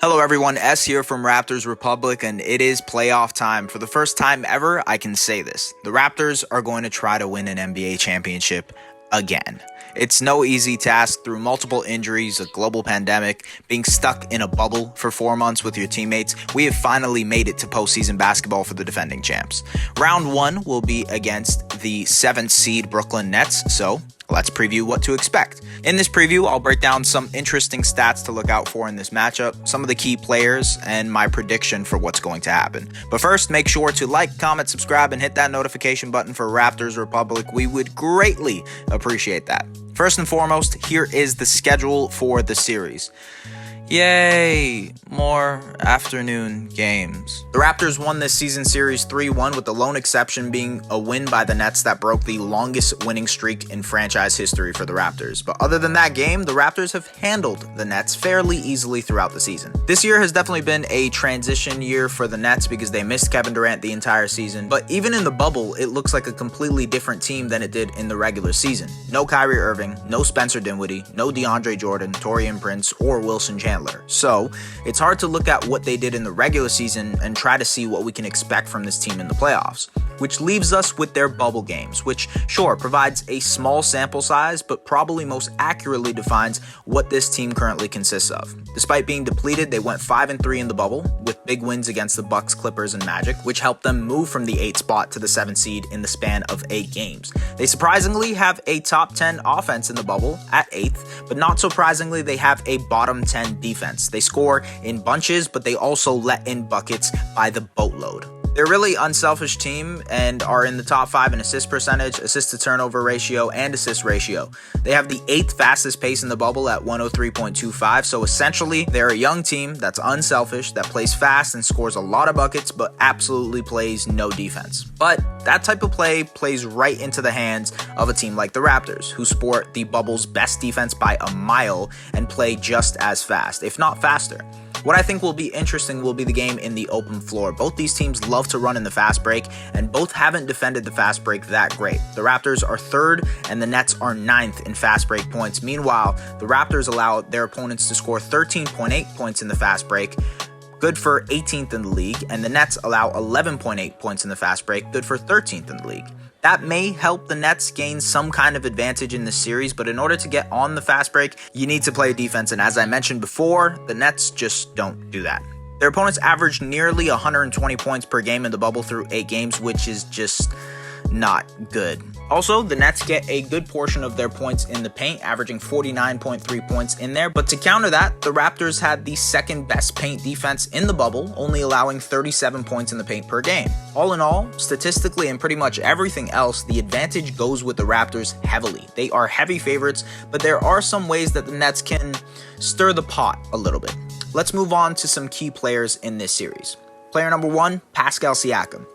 Hello everyone, S here from Raptors Republic, and it is playoff time. For the first time ever, I can say this. The Raptors are going to try to win an NBA championship again. It's no easy task through multiple injuries, a global pandemic, being stuck in a bubble for 4 months with your teammates. We have finally made it to postseason basketball for the defending champs. Round 1 will be against the 7th seed Brooklyn Nets, so let's preview what to expect. In this preview, I'll break down some interesting stats to look out for in this matchup, some of the key players, and my prediction for what's going to happen. But first, make sure to like, comment, subscribe, and hit that notification button for Raptors Republic. We would greatly appreciate that. First and foremost, here is the schedule for the series. Yay! More afternoon games. The Raptors won this season series 3-1, with the lone exception being a win by the Nets that broke the longest winning streak in franchise history for the Raptors. But other than that game, the Raptors have handled the Nets fairly easily throughout the season. This year has definitely been a transition year for the Nets because they missed Kevin Durant the entire season. But even in the bubble, it looks like a completely different team than it did in the regular season. No Kyrie Irving, no Spencer Dinwiddie, no DeAndre Jordan, Taurean Prince, or Wilson Chandler. So it's hard to look at what they did in the regular season and try to see what we can expect from this team in the playoffs, which leaves us with their bubble games, which sure provides a small sample size, but probably most accurately defines what this team currently consists of. Despite being depleted, they went 5-3 in the bubble, with big wins against the Bucks, Clippers, and Magic, which helped them move from the 8th spot to the 7th seed in the span of 8 games. They surprisingly have a top 10 offense in the bubble at 8th, but not surprisingly, they have a bottom 10 defense. They score in bunches, but they also let in buckets by the boatload. They're a really unselfish team and are in the top 5 in assist percentage, assist to turnover ratio, and assist ratio. They have the 8th fastest pace in the bubble at 103.25, so essentially they're a young team that's unselfish, that plays fast and scores a lot of buckets, but absolutely plays no defense. But that type of play plays right into the hands of a team like the Raptors, who sport the bubble's best defense by a mile and play just as fast, if not faster. What I think will be interesting will be the game in the open floor. Both these teams love to run in the fast break, and both haven't defended the fast break that great. The Raptors are 3rd, and the Nets are 9th in fast break points. Meanwhile, the Raptors allow their opponents to score 13.8 points in the fast break, good for 18th in the league, and the Nets allow 11.8 points in the fast break, good for 13th in the league. That may help the Nets gain some kind of advantage in this series, but in order to get on the fast break, you need to play defense, and as I mentioned before, the Nets just don't do that. Their opponents averaged nearly 120 points per game in the bubble through 8 games, which is just not good. Also, the Nets get a good portion of their points in the paint, averaging 49.3 points in there. But to counter that, the Raptors had the 2nd best paint defense in the bubble, only allowing 37 points in the paint per game. All in all, statistically and pretty much everything else, the advantage goes with the Raptors heavily. They are heavy favorites, but there are some ways that the Nets can stir the pot a little bit. Let's move on to some key players in this series. Player number 1, Pascal Siakam.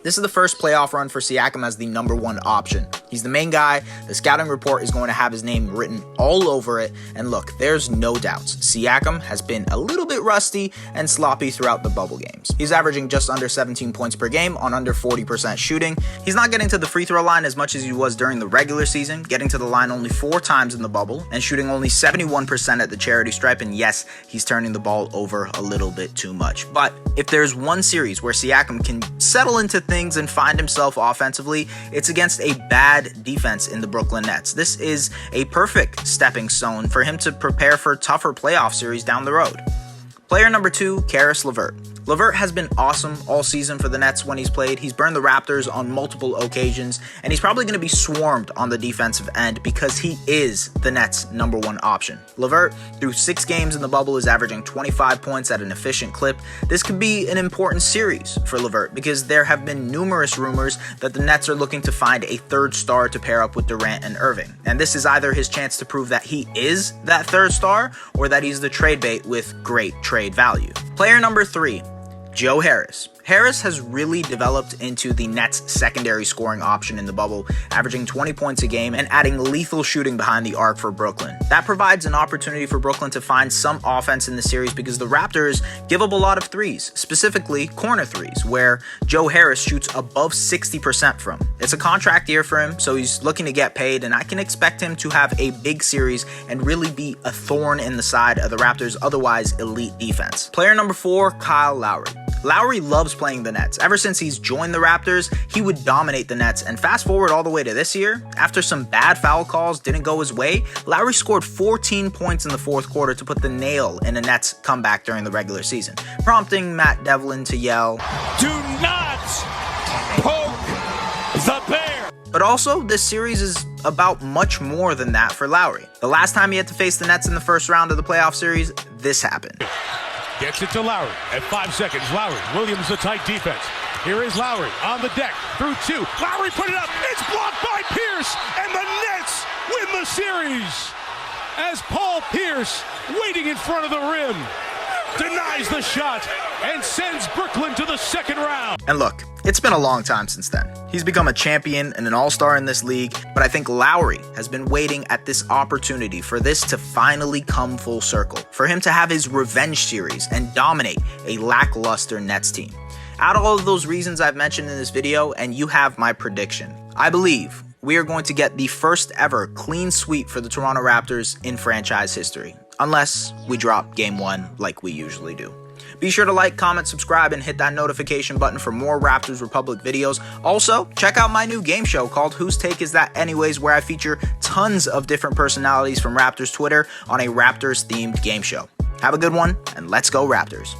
This is the first playoff run for Siakam as the number 1 option. He's the main guy. The scouting report is going to have his name written all over it. And look, there's no doubts. Siakam has been a little bit rusty and sloppy throughout the bubble games. He's averaging just under 17 points per game on under 40% shooting. He's not getting to the free throw line as much as he was during the regular season, getting to the line only 4 times in the bubble and shooting only 71% at the charity stripe. And yes, he's turning the ball over a little bit too much. But if there's one series where Siakam can settle into things and find himself offensively, it's against a bad defense in the Brooklyn Nets. This is a perfect stepping stone for him to prepare for tougher playoff series down the road. Player number 2, Caris LaVert. LaVert has been awesome all season for the Nets when he's played. He's burned the Raptors on multiple occasions, and he's probably going to be swarmed on the defensive end because he is the Nets' number 1 option. LaVert, through 6 games in the bubble, is averaging 25 points at an efficient clip. This could be an important series for LaVert because there have been numerous rumors that the Nets are looking to find a 3rd star to pair up with Durant and Irving. And this is either his chance to prove that he is that 3rd star or that he's the trade bait with great trade value. Player number 3, Joe Harris. Harris has really developed into the Nets' secondary scoring option in the bubble, averaging 20 points a game and adding lethal shooting behind the arc for Brooklyn. That provides an opportunity for Brooklyn to find some offense in the series because the Raptors give up a lot of threes, specifically corner threes, where Joe Harris shoots above 60% from. It's a contract year for him, so he's looking to get paid, and I can expect him to have a big series and really be a thorn in the side of the Raptors' otherwise elite defense. Player number 4, Kyle Lowry. Lowry loves playing the Nets. Ever since he's joined the Raptors, he would dominate the Nets, and fast forward all the way to this year, after some bad foul calls didn't go his way, Lowry scored 14 points in the fourth quarter to put the nail in the Nets' comeback during the regular season, prompting Matt Devlin to yell, "Do not poke the bear!" But also, this series is about much more than that for Lowry. The last time he had to face the Nets in the first round of the playoff series, this happened. Gets it to Lowry at 5 seconds. Lowry, Williams, the tight defense. Here is Lowry on the deck through 2. Lowry put it up. It's blocked by Pierce, and the Nets win the series. As Paul Pierce, waiting in front of the rim, denies the shot and sends Brooklyn to the second round. And look, it's been a long time since then. He's become a champion and an all-star in this league, but I think Lowry has been waiting at this opportunity for this to finally come full circle, for him to have his revenge series and dominate a lackluster Nets team. Out of all of those reasons I've mentioned in this video, and you have my prediction, I believe we are going to get the first ever clean sweep for the Toronto Raptors in franchise history, unless we drop Game 1 like we usually do. Be sure to like, comment, subscribe, and hit that notification button for more Raptors Republic videos. Also, check out my new game show called Whose Take Is That Anyways, where I feature tons of different personalities from Raptors Twitter on a Raptors-themed game show. Have a good one, and let's go Raptors.